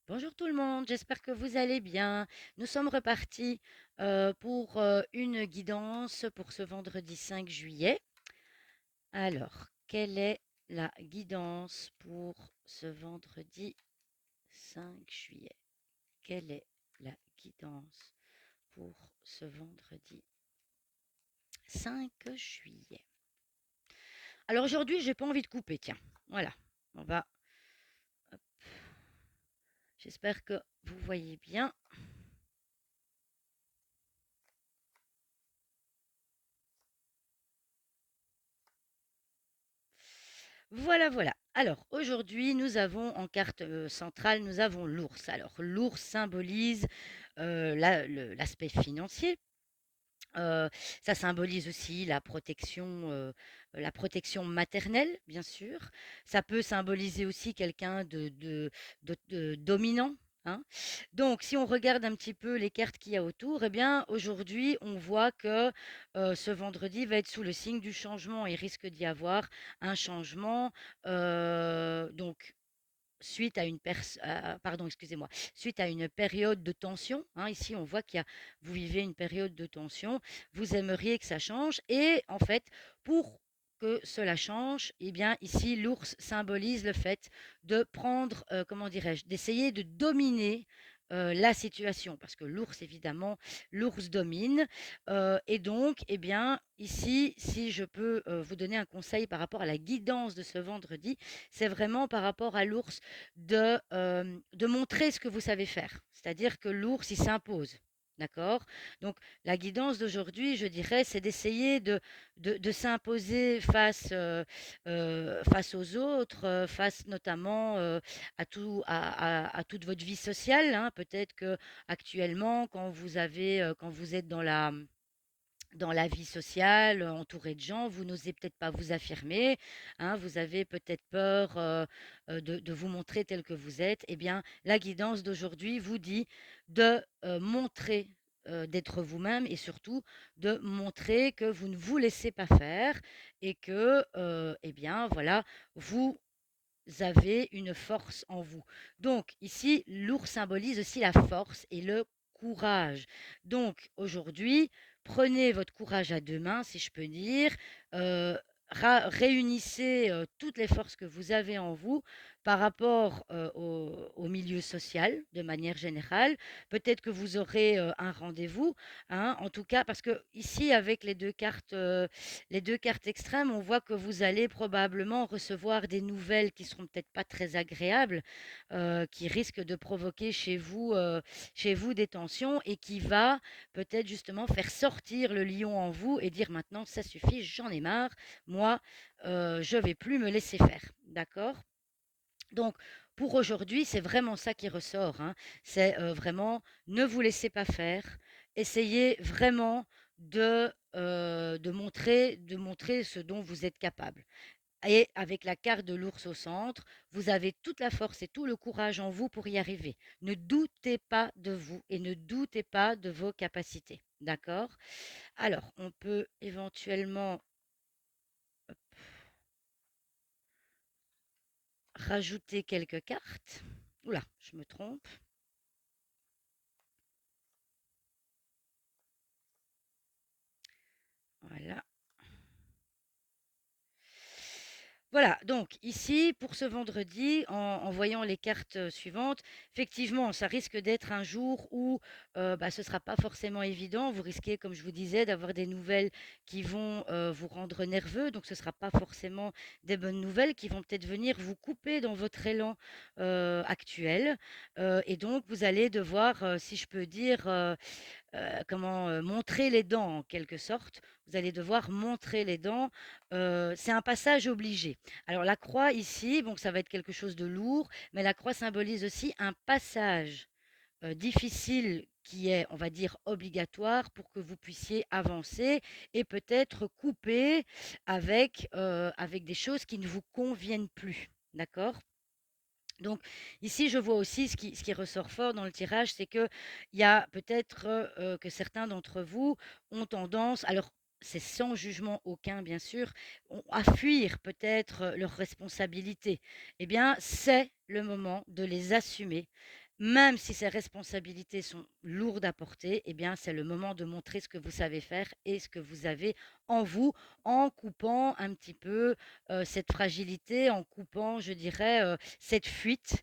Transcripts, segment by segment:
Bonjour tout le monde, j'espère que vous allez bien. Nous sommes repartis pour une guidance pour ce vendredi 5 juillet. Alors, quelle est la guidance pour ce vendredi 5 juillet? Quelle est la guidance pour ce vendredi 5 juillet? Alors aujourd'hui, j'ai pas envie de couper, tiens. Voilà, on va. Hop, j'espère que vous voyez bien. Voilà, voilà. Alors, aujourd'hui, nous avons en carte centrale, nous avons l'ours. Alors, l'ours symbolise l'aspect financier. Euh, Ça symbolise aussi la protection maternelle, bien sûr. Ça peut symboliser aussi quelqu'un de dominant. Hein. Donc, si on regarde un petit peu les cartes qu'il y a autour, eh bien, aujourd'hui, on voit que ce vendredi va être sous le signe du changement. Il risque d'y avoir un changement. Donc, suite à pardon, excusez-moi, suite à une période de tension, hein, ici on voit vous vivez une période de tension, vous aimeriez que ça change, et en fait, pour que cela change, eh bien ici l'ours symbolise le fait de prendre, comment dirais-je, d'essayer de dominer la situation, parce que l'ours, évidemment, l'ours domine, et donc, eh bien, ici, si je peux vous donner un conseil par rapport à la guidance de ce vendredi, c'est vraiment par rapport à l'ours de montrer ce que vous savez faire. C'est-à-dire que l'ours, il s'impose. D'accord. Donc, la guidance d'aujourd'hui, je dirais, c'est d'essayer de s'imposer face aux autres, face notamment à toute votre vie sociale. Hein. Peut-être que actuellement, quand vous êtes dans la vie sociale, entouré de gens, vous n'osez peut-être pas vous affirmer, hein, vous avez peut-être peur de vous montrer tel que vous êtes. Eh bien, la guidance d'aujourd'hui vous dit de montrer, d'être vous-même, et surtout de montrer que vous ne vous laissez pas faire, et que, eh bien, voilà, vous avez une force en vous. Donc ici, l'ours symbolise aussi la force et le courage. Donc aujourd'hui, prenez votre courage à deux mains, si je peux dire. euh, Réunissez toutes les forces que vous avez en vous par rapport au milieu social de manière générale. Peut-être que vous aurez un rendez-vous, hein, en tout cas, parce que ici, avec les deux cartes extrêmes, on voit que vous allez probablement recevoir des nouvelles qui seront peut-être pas très agréables, qui risquent de provoquer chez vous des tensions, et qui va peut-être justement faire sortir le lion en vous et dire maintenant ça suffit, j'en ai marre, moi je vais plus me laisser faire. D'accord? Donc, pour aujourd'hui, c'est vraiment ça qui ressort. Hein. C'est vraiment ne vous laissez pas faire. Essayez vraiment de montrer ce dont vous êtes capable. Et avec la carte de l'ours au centre, vous avez toute la force et tout le courage en vous pour y arriver. Ne doutez pas de vous et ne doutez pas de vos capacités. D'accord? Alors, on peut éventuellement rajouter quelques cartes. Oula, je me trompe. Voilà. Voilà, donc ici, pour ce vendredi, en voyant les cartes suivantes, effectivement, ça risque d'être un jour où ce ne sera pas forcément évident. Vous risquez, comme je vous disais, d'avoir des nouvelles qui vont vous rendre nerveux. Donc, ce ne sera pas forcément des bonnes nouvelles qui vont peut-être venir vous couper dans votre élan actuel. Et donc, vous allez devoir, si je peux dire, montrer les dents en quelque sorte. Vous allez devoir montrer les dents. C'est un passage obligé. Alors la croix ici, bon, ça va être quelque chose de lourd, mais la croix symbolise aussi un passage difficile qui est, on va dire, obligatoire pour que vous puissiez avancer et peut-être couper avec des choses qui ne vous conviennent plus. D'accord? Donc ici, je vois aussi ce qui ressort fort dans le tirage, c'est que il y a peut-être que certains d'entre vous ont tendance, alors c'est sans jugement aucun bien sûr, à fuir peut-être leurs responsabilités. Eh bien, c'est le moment de les assumer. Même si ces responsabilités sont lourdes à porter, eh bien, c'est le moment de montrer ce que vous savez faire et ce que vous avez en vous, en coupant un petit peu cette fragilité, en coupant, je dirais, cette fuite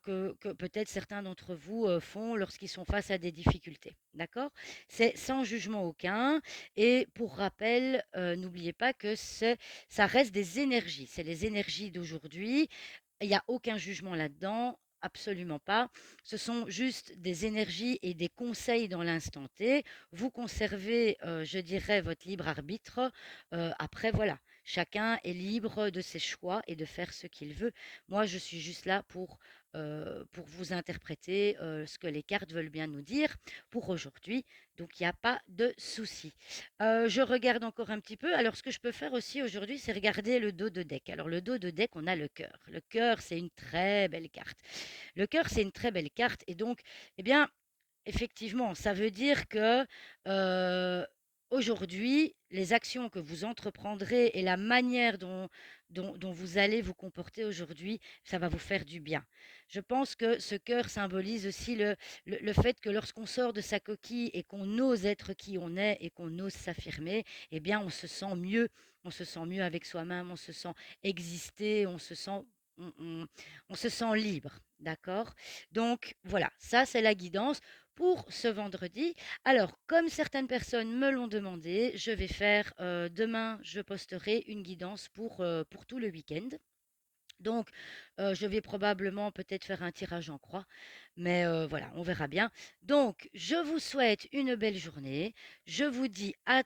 que peut-être certains d'entre vous font lorsqu'ils sont face à des difficultés. D'accord? C'est sans jugement aucun. Et pour rappel, n'oubliez pas que ça reste des énergies. C'est les énergies d'aujourd'hui. Il n'y a aucun jugement là-dedans. Absolument pas. Ce sont juste des énergies et des conseils dans l'instant T. Vous conservez, je dirais, votre libre arbitre. Après, voilà, chacun est libre de ses choix et de faire ce qu'il veut. Moi, je suis juste là pour vous interpréter ce que les cartes veulent bien nous dire pour aujourd'hui. Donc, il n'y a pas de souci. Je regarde encore un petit peu. Alors, ce que je peux faire aussi aujourd'hui, c'est regarder le dos de deck. Alors, le dos de deck, on a le cœur. Le cœur, c'est une très belle carte. Le cœur, c'est une très belle carte. Et donc, eh bien, effectivement, ça veut dire que aujourd'hui, les actions que vous entreprendrez et la manière dont vous allez vous comporter aujourd'hui, ça va vous faire du bien. Je pense que ce cœur symbolise aussi le fait que lorsqu'on sort de sa coquille et qu'on ose être qui on est et qu'on ose s'affirmer, eh bien, on se sent mieux. On se sent mieux avec soi-même, on se sent exister, on, on- on se sent libre. D'accord? Donc voilà, ça c'est la guidance pour ce vendredi. Alors, comme certaines personnes me l'ont demandé, je vais faire demain, je posterai une guidance pour tout le week-end. Donc, je vais probablement peut-être faire un tirage en croix, mais voilà, on verra bien. Donc, je vous souhaite une belle journée. Je vous dis à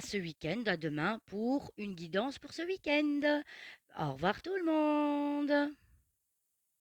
ce week-end, à demain, pour une guidance pour ce week-end. Au revoir tout le monde.